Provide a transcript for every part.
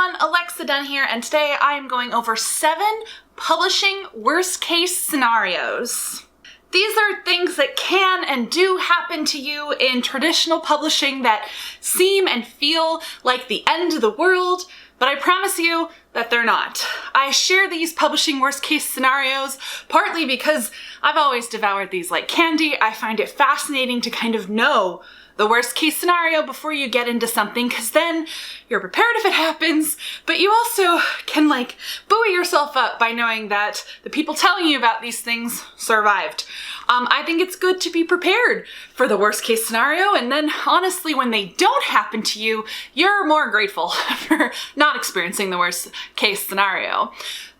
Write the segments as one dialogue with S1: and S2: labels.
S1: everyone, Alexa Donne here, and today I am going over 7 publishing worst case scenarios. These are things that can and do happen to you in traditional publishing that seem and feel like the end of the world, but I promise you that they're not. I share these publishing worst case scenarios partly because I've always devoured these like candy. I find it fascinating to kind of know the worst case scenario before you get into something, because then you're prepared if it happens, but you also can like buoy yourself up by knowing that the people telling you about these things survived. I think it's good to be prepared for the worst case scenario, and then honestly, when they don't happen to you, you're more grateful for not experiencing the worst case scenario.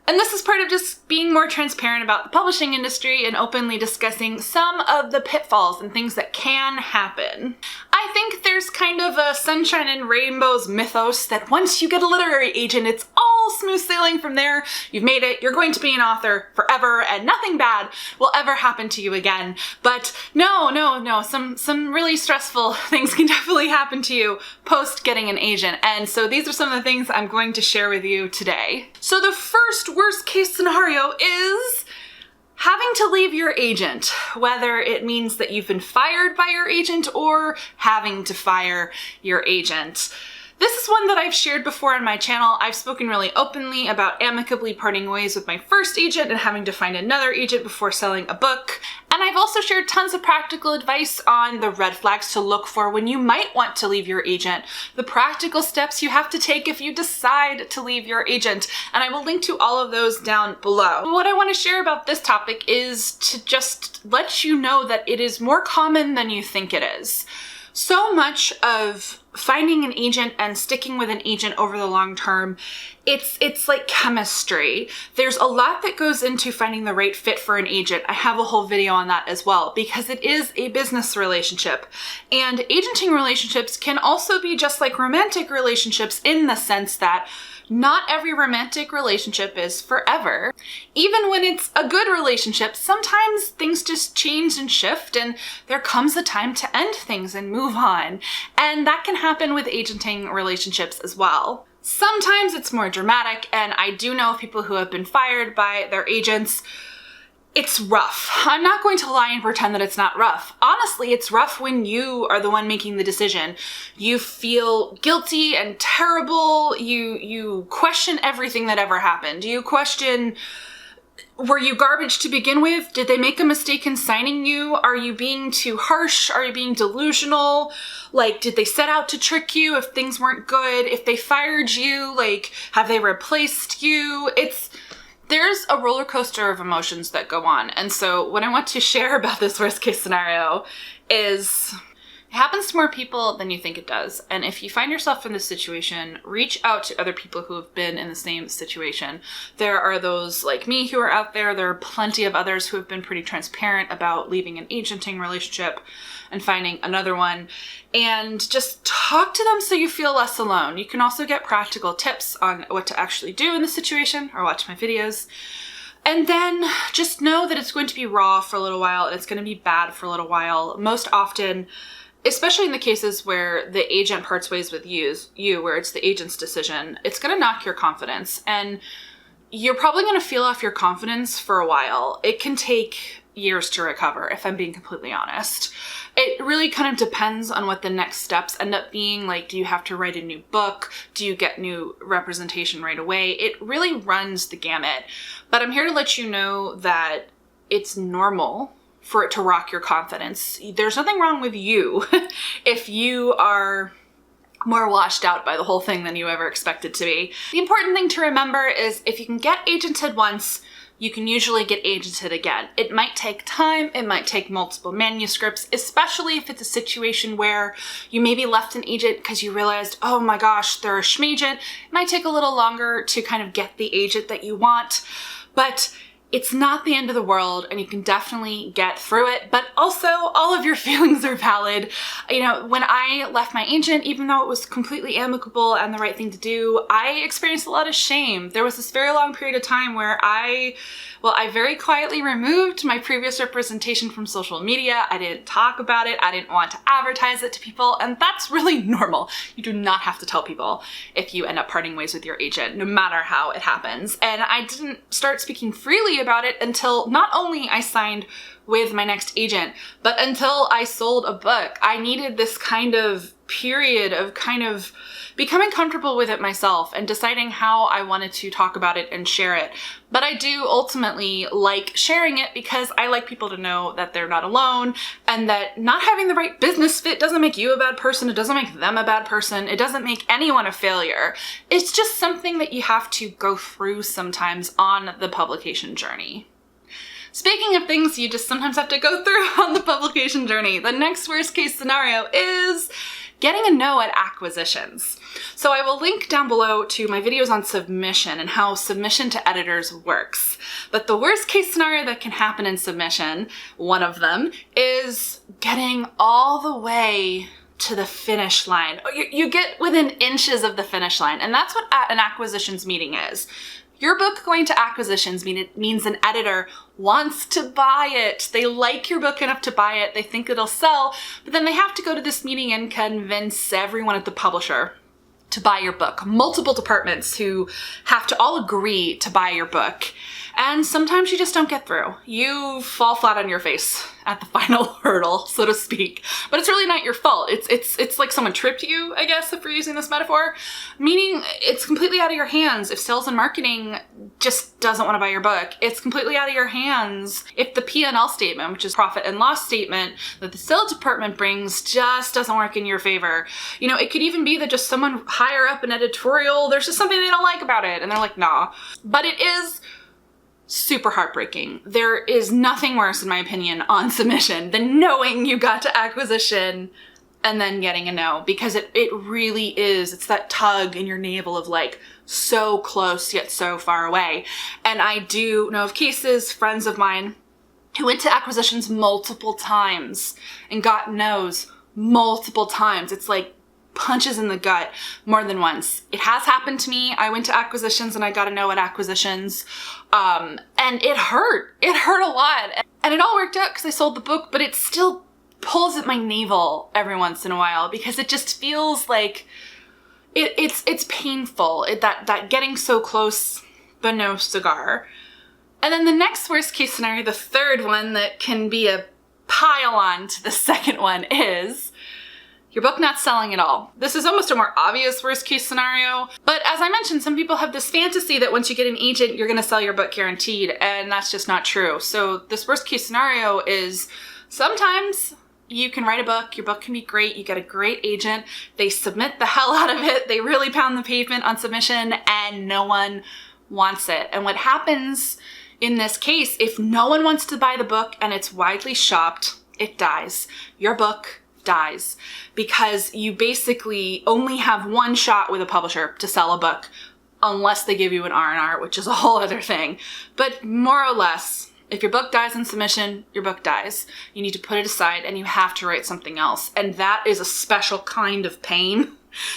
S1: And this is part of just being more transparent about the publishing industry and openly discussing some of the pitfalls and things that can happen. I think there's kind of a sunshine and rainbows mythos that once you get a literary agent, it's all smooth sailing from there. You've made it, you're going to be an author forever, and nothing bad will ever happen to you again. But no, some really stressful things can definitely happen to you post getting an agent. And so these are some of the things I'm going to share with you today. So the first worst case scenario is having to leave your agent, whether it means that you've been fired by your agent or having to fire your agent. This is one that I've shared before on my channel. I've spoken really openly about amicably parting ways with my first agent and having to find another agent before selling a book. And I've also shared tons of practical advice on the red flags to look for when you might want to leave your agent, the practical steps you have to take if you decide to leave your agent, and I will link to all of those down below. What I want to share about this topic is to just let you know that it is more common than you think it is. So much of finding an agent and sticking with an agent over the long term, it's like chemistry. There's a lot that goes into finding the right fit for an agent. I have a whole video on that as well, because it is a business relationship. And agenting relationships can also be just like romantic relationships in the sense that not every romantic relationship is forever. Even when it's a good relationship, sometimes things just change and shift, and there comes a time to end things and move on. And that can happen with agenting relationships as well. Sometimes it's more dramatic, and I do know of people who have been fired by their agents. It's rough. I'm not going to lie and pretend that it's not rough. Honestly, it's rough when you are the one making the decision. You feel guilty and terrible. You question everything that ever happened. You question, were you garbage to begin with? Did they make a mistake in signing you? Are you being too harsh? Are you being delusional? Like, did they set out to trick you if things weren't good? If they fired you, like, have they replaced you? There's a roller coaster of emotions that go on. And so what I want to share about this worst case scenario is it happens to more people than you think it does. And if you find yourself in this situation, reach out to other people who have been in the same situation. There are those like me who are out there. There are plenty of others who have been pretty transparent about leaving an agenting relationship and finding another one, and just talk to them so you feel less alone. You can also get practical tips on what to actually do in the situation, or watch my videos. And then just know that it's going to be raw for a little while, and it's going to be bad for a little while. Most often, especially in the cases where the agent parts ways with you, where it's the agent's decision, it's going to knock your confidence, and you're probably going to feel off your confidence for a while. It can take years to recover, if I'm being completely honest. It really kind of depends on what the next steps end up being. Like, do you have to write a new book? Do you get new representation right away? It really runs the gamut. But I'm here to let you know that it's normal for it to rock your confidence. There's nothing wrong with you if you are more washed out by the whole thing than you ever expected to be. The important thing to remember is if you can get agented once, you can usually get agented again. It might take time, it might take multiple manuscripts, especially if it's a situation where you maybe left an agent because you realized, oh my gosh, they're a schmagent. It might take a little longer to kind of get the agent that you want, but It's not the end of the world, and you can definitely get through it, but also all of your feelings are valid. You know, when I left my agent, even though it was completely amicable and the right thing to do, I experienced a lot of shame. There was this very long period of time where I very quietly removed my previous representation from social media. I didn't talk about it. I didn't want to advertise it to people, and that's really normal. You do not have to tell people if you end up parting ways with your agent, no matter how it happens. And I didn't start speaking freely about it until not only I signed with my next agent, but until I sold a book. I needed this kind of period of kind of becoming comfortable with it myself and deciding how I wanted to talk about it and share it. But I do ultimately like sharing it because I like people to know that they're not alone, and that not having the right business fit doesn't make you a bad person. It doesn't make them a bad person. It doesn't make anyone a failure. It's just something that you have to go through sometimes on the publication journey. Speaking of things you just sometimes have to go through on the publication journey, the next worst case scenario is getting a no at acquisitions. So I will link down below to my videos on submission and how submission to editors works. But the worst case scenario that can happen in submission, one of them, is getting all the way to the finish line. You get within inches of the finish line, and that's what an acquisitions meeting is. Your book going to acquisitions means an editor wants to buy it. They like your book enough to buy it. They think it'll sell, but then they have to go to this meeting and convince everyone at the publisher to buy your book. Multiple departments who have to all agree to buy your book. And sometimes you just don't get through. You fall flat on your face at the final hurdle, so to speak. But it's really not your fault. It's like someone tripped you, I guess, if we're using this metaphor. Meaning it's completely out of your hands if sales and marketing just doesn't want to buy your book. It's completely out of your hands if the P&L statement, which is profit and loss statement, that the sales department brings just doesn't work in your favor. You know, it could even be that just someone higher up in editorial, there's just something they don't like about it, and they're like, nah. But it is super heartbreaking. There is nothing worse, in my opinion, on submission than knowing you got to acquisition and then getting a no, because it really is. It's that tug in your navel of like so close yet so far away. And I do know of cases, friends of mine, who went to acquisitions multiple times and got no's multiple times. It's like punches in the gut more than once. It has happened to me. I went to acquisitions and I got a no at acquisitions. And it hurt. It hurt a lot. And it all worked out because I sold the book, but it still pulls at my navel every once in a while because it just feels like it's painful. That getting so close, but no cigar. And then the next worst case scenario, the third one that can be a pile on to the second one, is your book not selling at all. This is almost a more obvious worst case scenario, but as I mentioned, some people have this fantasy that once you get an agent, you're gonna sell your book guaranteed, and that's just not true. So this worst case scenario is sometimes you can write a book, your book can be great, you get a great agent, they submit the hell out of it, they really pound the pavement on submission, and no one wants it. And what happens in this case, if no one wants to buy the book and it's widely shopped, it dies. Your book dies because you basically only have one shot with a publisher to sell a book unless they give you an R&R, which is a whole other thing. But more or less, if your book dies in submission, your book dies. You need to put it aside and you have to write something else. And that is a special kind of pain.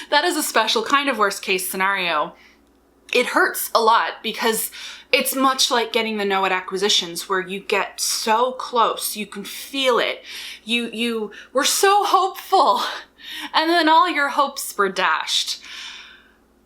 S1: That is a special kind of worst case scenario. It hurts a lot because it's much like getting the no at acquisitions, where you get so close, you can feel it. You were so hopeful, and then all your hopes were dashed.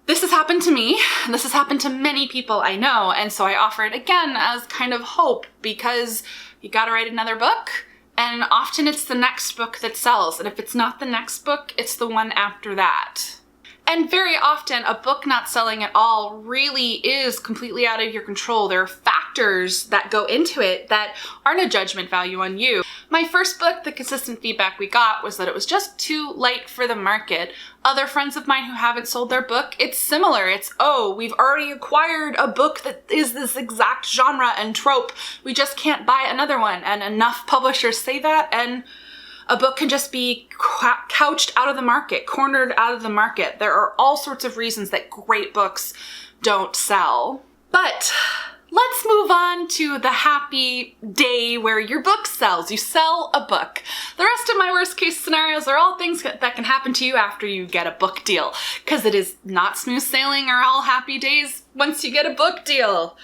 S1: This has happened to me, and this has happened to many people I know, and so I offer it again as kind of hope, because you gotta write another book, and often it's the next book that sells, and if it's not the next book, it's the one after that. And very often, a book not selling at all really is completely out of your control. There are factors that go into it that aren't a judgment value on you. My first book, the consistent feedback we got was that it was just too light for the market. Other friends of mine who haven't sold their book, it's similar. It's, oh, we've already acquired a book that is this exact genre and trope. We just can't buy another one. And enough publishers say that, and a book can just be couched out of the market, cornered out of the market. There are all sorts of reasons that great books don't sell. But let's move on to the happy day where your book sells. You sell a book. The rest of my worst case scenarios are all things that can happen to you after you get a book deal, because it is not smooth sailing or all happy days once you get a book deal.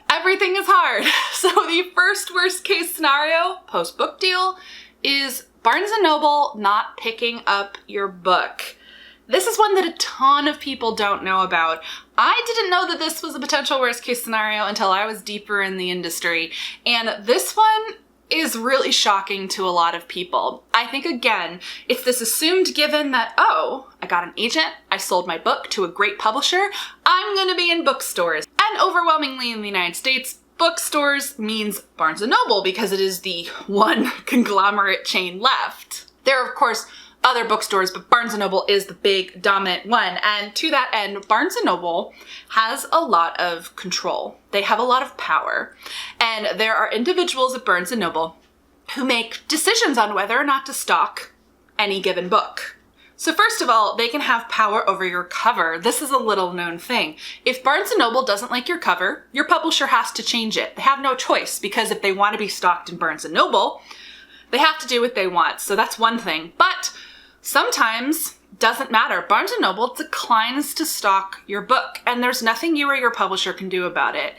S1: Everything is hard. So the first worst case scenario post book deal is Barnes & Noble not picking up your book. This is one that a ton of people don't know about. I didn't know that this was a potential worst case scenario until I was deeper in the industry, and this one is really shocking to a lot of people. I think, again, it's this assumed given that, oh, I got an agent, I sold my book to a great publisher, I'm gonna be in bookstores. And overwhelmingly in the United States, bookstores means Barnes & Noble because it is the one conglomerate chain left. There are, of course, other bookstores, but Barnes & Noble is the big dominant one. And to that end, Barnes & Noble has a lot of control. They have a lot of power. And there are individuals at Barnes & Noble who make decisions on whether or not to stock any given book. So first of all, they can have power over your cover. This is a little known thing. If Barnes & Noble doesn't like your cover, your publisher has to change it. They have no choice, because if they want to be stocked in Barnes & Noble, they have to do what they want. So that's one thing. But sometimes, doesn't matter. Barnes & Noble declines to stock your book, and there's nothing you or your publisher can do about it.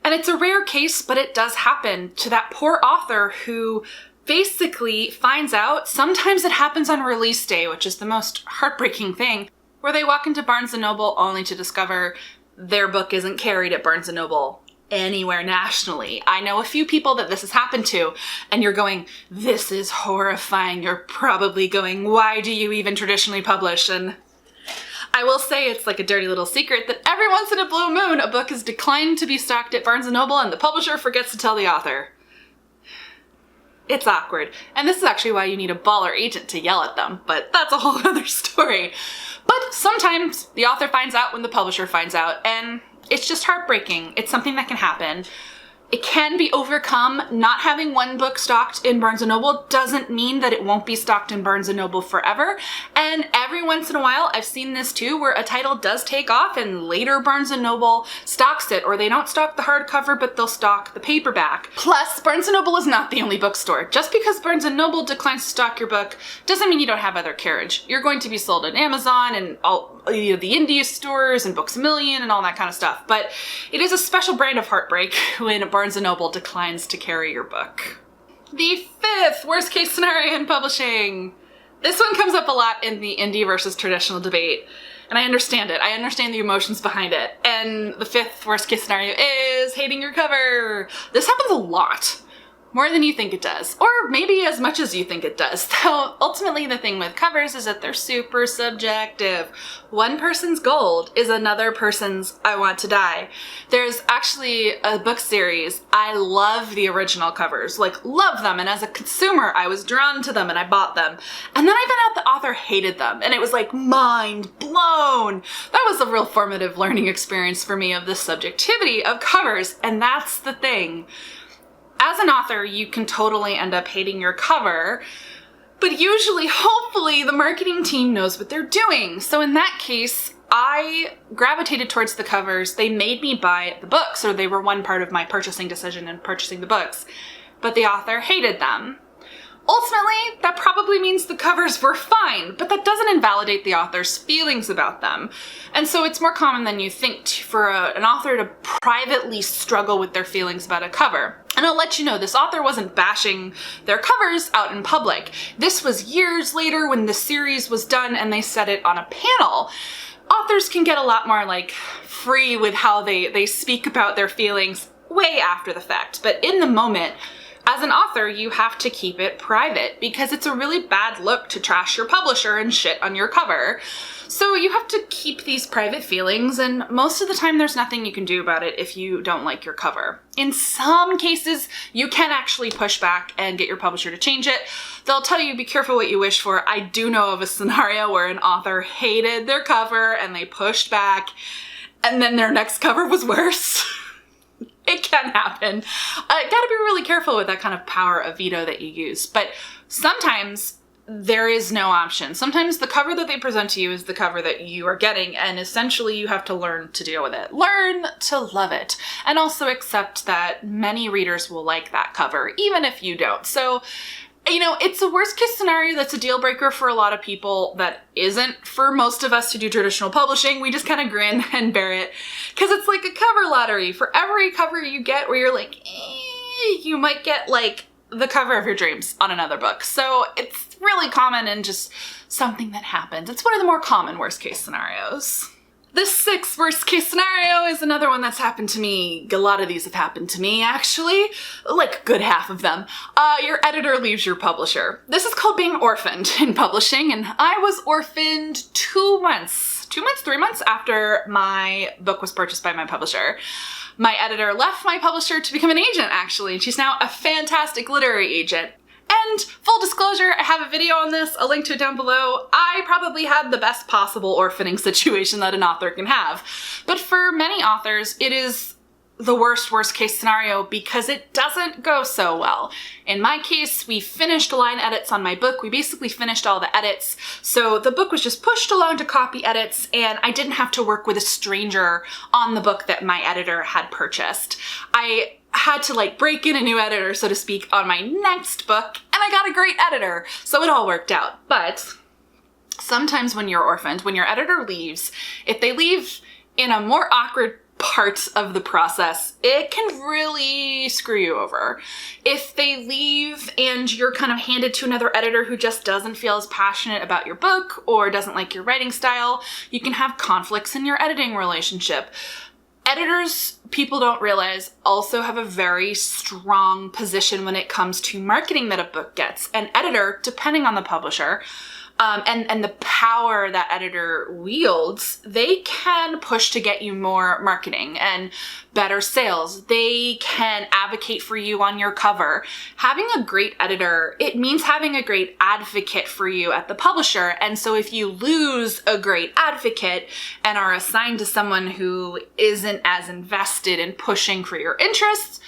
S1: And it's a rare case, but it does happen to that poor author who basically finds out, sometimes it happens on release day, which is the most heartbreaking thing, where they walk into Barnes & Noble only to discover their book isn't carried at Barnes & Noble anywhere nationally. I know a few people that this has happened to, and you're going, this is horrifying. You're probably going, why do you even traditionally publish? And I will say it's like a dirty little secret that every once in a blue moon, a book is declined to be stocked at Barnes & Noble and the publisher forgets to tell the author. It's awkward. And this is actually why you need a baller agent to yell at them, but that's a whole other story. But sometimes the author finds out when the publisher finds out, and it's just heartbreaking. It's something that can happen. It can be overcome. Not having one book stocked in Barnes & Noble doesn't mean that it won't be stocked in Barnes & Noble forever. And every once in a while, I've seen this too, where a title does take off and later Barnes & Noble stocks it, or they don't stock the hardcover, but they'll stock the paperback. Plus, Barnes & Noble is not the only bookstore. Just because Barnes & Noble declines to stock your book doesn't mean you don't have other carriage. You're going to be sold on Amazon and all the indie stores and Books A Million and all that kind of stuff. But it is a special brand of heartbreak when Barnes & Noble declines to carry your book. The fifth worst case scenario in publishing. This one comes up a lot in the indie versus traditional debate, and I understand it. I understand the emotions behind it. And the fifth worst case scenario is hating your cover. This happens a lot. More than you think it does, or maybe as much as you think it does. Though ultimately the thing with covers is that they're super subjective. One person's gold is another person's I want to die. There's actually a book series. I love the original covers, like love them. And as a consumer, I was drawn to them and I bought them. And then I found out the author hated them, and it was like mind blown. That was a real formative learning experience for me of the subjectivity of covers. And that's the thing. As an author, you can totally end up hating your cover, but usually, hopefully, the marketing team knows what they're doing. So in that case, I gravitated towards the covers. They made me buy the books, or they were one part of my purchasing decision in purchasing the books, but the author hated them. Ultimately, that probably means the covers were fine, but that doesn't invalidate the author's feelings about them. And so it's more common than you think for an author to privately struggle with their feelings about a cover. And I'll let you know, this author wasn't bashing their covers out in public. This was years later when the series was done and they said it on a panel. Authors can get a lot more like free with how they speak about their feelings way after the fact. But in the moment, as an author, you have to keep it private because it's a really bad look to trash your publisher and shit on your cover. So you have to keep these private feelings, and most of the time there's nothing you can do about it if you don't like your cover. In some cases, you can actually push back and get your publisher to change it. They'll tell you be careful what you wish for. I do know of a scenario where an author hated their cover and they pushed back, and then their next cover was worse. It can happen. Gotta be really careful with that kind of power of veto that you use. But sometimes there is no option. Sometimes the cover that they present to you is the cover that you are getting, and essentially you have to learn to deal with it. Learn to love it, and also accept that many readers will like that cover, even if you don't. So, you know, it's a worst case scenario that's a deal breaker for a lot of people that isn't for most of us who do traditional publishing. We just kind of grin and bear it, because it's like a cover lottery. For every cover you get where you're like, you might get like the cover of your dreams on another book. So it's really common and just something that happens. It's one of the more common worst case scenarios. The 6th worst case scenario is another one that's happened to me. A lot of these have happened to me, actually. Like a good half of them. Your editor leaves your publisher. This is called being orphaned in publishing, and I was orphaned 3 months after my book was purchased by my publisher. My editor left my publisher to become an agent, actually, and she's now a fantastic literary agent. And full disclosure, I have a video on this, I'll link to it down below. I probably had the best possible orphaning situation that an author can have. But for many authors, it is the worst case scenario because it doesn't go so well. In my case, we finished line edits on my book. We basically finished all the edits. So the book was just pushed along to copy edits, and I didn't have to work with a stranger on the book that my editor had purchased. I had to like break in a new editor, so to speak, on my next book, and I got a great editor. So it all worked out. But sometimes when you're orphaned, when your editor leaves, if they leave in a more awkward part of the process, it can really screw you over. If they leave and you're kind of handed to another editor who just doesn't feel as passionate about your book or doesn't like your writing style, you can have conflicts in your editing relationship. Editors, people don't realize, also have a very strong position when it comes to marketing that a book gets. An editor, depending on the publisher, and the power that editor wields, they can push to get you more marketing and better sales. They can advocate for you on your cover. Having a great editor, it means having a great advocate for you at the publisher. And so if you lose a great advocate and are assigned to someone who isn't as invested in pushing for your interests,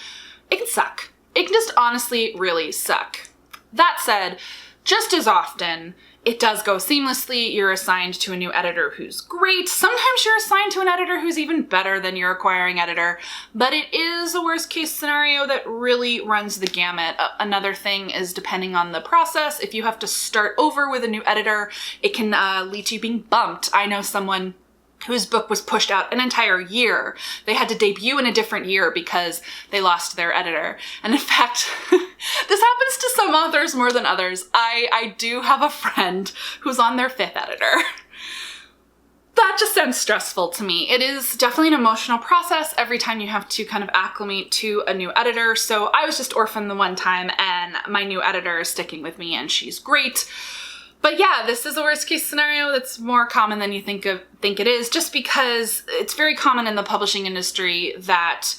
S1: it can suck. It can just honestly really suck. That said, just as often, it does go seamlessly. You're assigned to a new editor who's great. Sometimes you're assigned to an editor who's even better than your acquiring editor, but it is a worst case scenario that really runs the gamut. Another thing is, depending on the process, if you have to start over with a new editor, it can lead to you being bumped. I know someone whose book was pushed out an entire year. They had to debut in a different year because they lost their editor. And in fact, this happens to some authors more than others. I do have a friend who's on their 5th editor. That just sounds stressful to me. It is definitely an emotional process every time you have to kind of acclimate to a new editor. So I was just orphaned the one time, and my new editor is sticking with me, and she's great. But yeah, this is a worst case scenario that's more common than you think it is, just because it's very common in the publishing industry that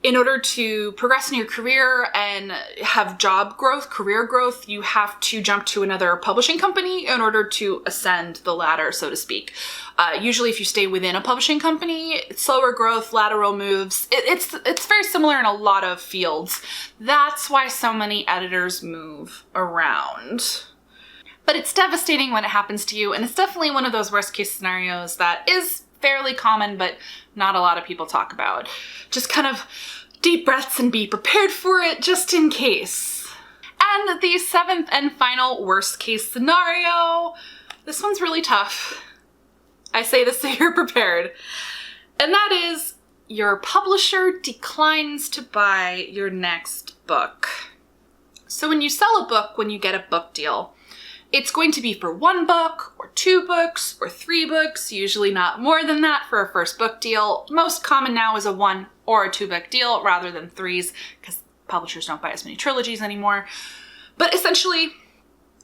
S1: in order to progress in your career and have job growth, career growth, you have to jump to another publishing company in order to ascend the ladder, so to speak. Usually if you stay within a publishing company, it's slower growth, lateral moves. It's very similar in a lot of fields. That's why so many editors move around. But it's devastating when it happens to you, and it's definitely one of those worst case scenarios that is fairly common, but not a lot of people talk about. Just kind of deep breaths and be prepared for it just in case. And the 7th and final worst case scenario, this one's really tough. I say this so you're prepared. And that is, your publisher declines to buy your next book. So when you sell a book, when you get a book deal, it's going to be for 1 book, or 2 books, or 3 books, usually not more than that for a first book deal. Most common now is a 1 or a 2 book deal rather than 3s, because publishers don't buy as many trilogies anymore. But essentially,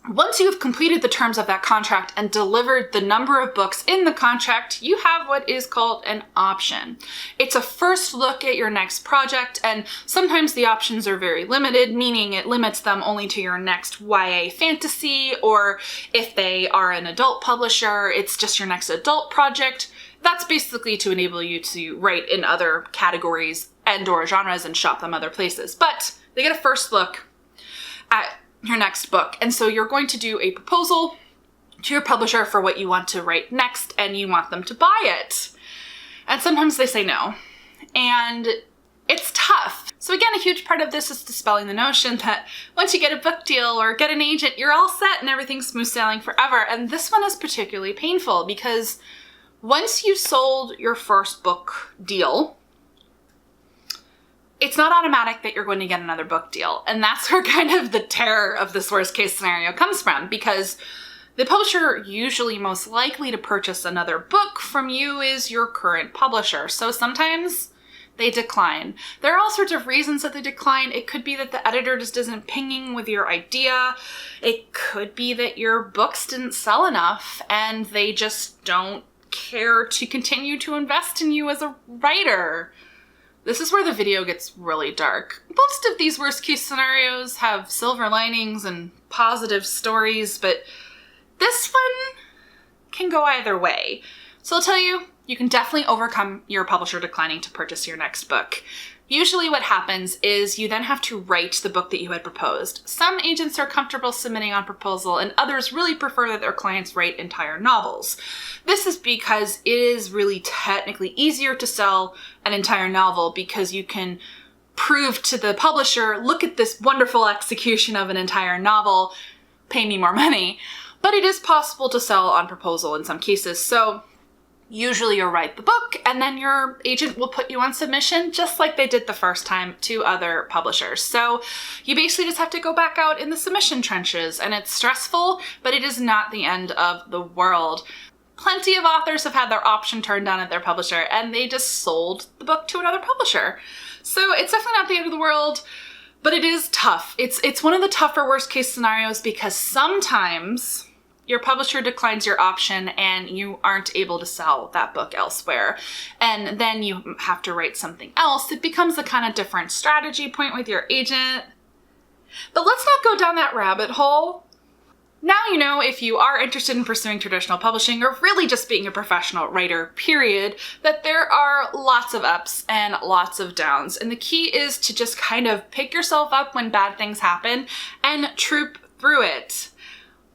S1: once you have completed the terms of that contract and delivered the number of books in the contract, you have what is called an option. It's a first look at your next project, and sometimes the options are very limited, meaning it limits them only to your next YA fantasy, or if they are an adult publisher, it's just your next adult project. That's basically to enable you to write in other categories and/or genres and shop them other places. But they get a first look at your next book. And so you're going to do a proposal to your publisher for what you want to write next, and you want them to buy it. And sometimes they say no. And it's tough. So again, a huge part of this is dispelling the notion that once you get a book deal or get an agent, you're all set and everything's smooth sailing forever. And this one is particularly painful because once you sold your first book deal, it's not automatic that you're going to get another book deal. And that's where kind of the terror of this worst case scenario comes from, because the publisher usually most likely to purchase another book from you is your current publisher. So sometimes they decline. There are all sorts of reasons that they decline. It could be that the editor just isn't pinging with your idea. It could be that your books didn't sell enough and they just don't care to continue to invest in you as a writer. This is where the video gets really dark. Most of these worst case scenarios have silver linings and positive stories, but this one can go either way. So I'll tell you, you can definitely overcome your publisher declining to purchase your next book. Usually what happens is you then have to write the book that you had proposed. Some agents are comfortable submitting on proposal, and others really prefer that their clients write entire novels. This is because it is really technically easier to sell an entire novel because you can prove to the publisher, look at this wonderful execution of an entire novel, pay me more money. But it is possible to sell on proposal in some cases. So usually you'll write the book and then your agent will put you on submission just like they did the first time to other publishers. So you basically just have to go back out in the submission trenches, and it's stressful, but it is not the end of the world. Plenty of authors have had their option turned down at their publisher and they just sold the book to another publisher. So it's definitely not the end of the world, but it is tough. It's one of the tougher worst case scenarios because sometimes your publisher declines your option and you aren't able to sell that book elsewhere. And then you have to write something else. It becomes a kind of different strategy point with your agent. But let's not go down that rabbit hole. Now you know, if you are interested in pursuing traditional publishing or really just being a professional writer, period, that there are lots of ups and lots of downs. And the key is to just kind of pick yourself up when bad things happen and troop through it.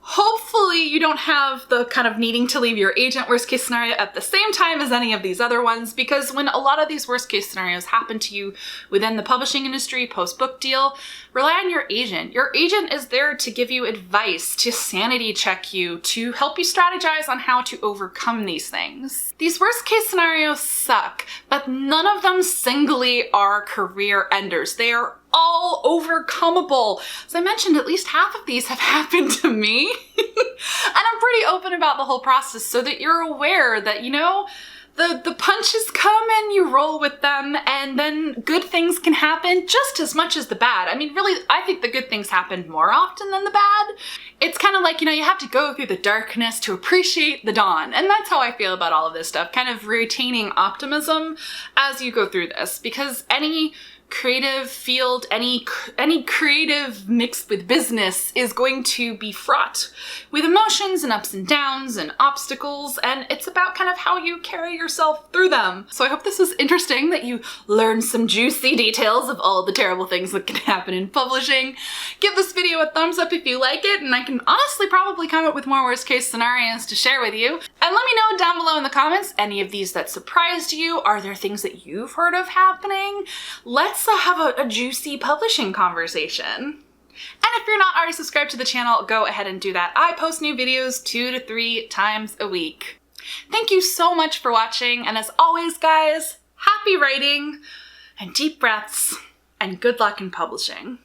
S1: Hopefully you don't have the kind of needing to leave your agent worst case scenario at the same time as any of these other ones, because when a lot of these worst case scenarios happen to you within the publishing industry post-book deal, rely on your agent. Your agent is there to give you advice, to sanity check you, to help you strategize on how to overcome these things. These worst case scenarios suck, but none of them singly are career enders. They are all overcomeable. As I mentioned, at least half of these have happened to me. And I'm pretty open about the whole process so that you're aware that, you know, the punches come and you roll with them, and then good things can happen just as much as the bad. I mean, really, I think the good things happen more often than the bad. It's kind of like, you know, you have to go through the darkness to appreciate the dawn. And that's how I feel about all of this stuff, kind of retaining optimism as you go through this, because any creative field, any creative mixed with business is going to be fraught with emotions and ups and downs and obstacles, and it's about kind of how you carry yourself through them. So I hope this was interesting, that you learned some juicy details of all the terrible things that can happen in publishing. Give this video a thumbs up if you like it, and I can honestly probably come up with more worst case scenarios to share with you. And let me know down below in the comments, any of these that surprised you. Are there things that you've heard of happening? Let's have a juicy publishing conversation. And if you're not already subscribed to the channel, go ahead and do that. I post new videos 2 to 3 times a week. Thank you so much for watching, and as always, guys, happy writing and deep breaths and good luck in publishing.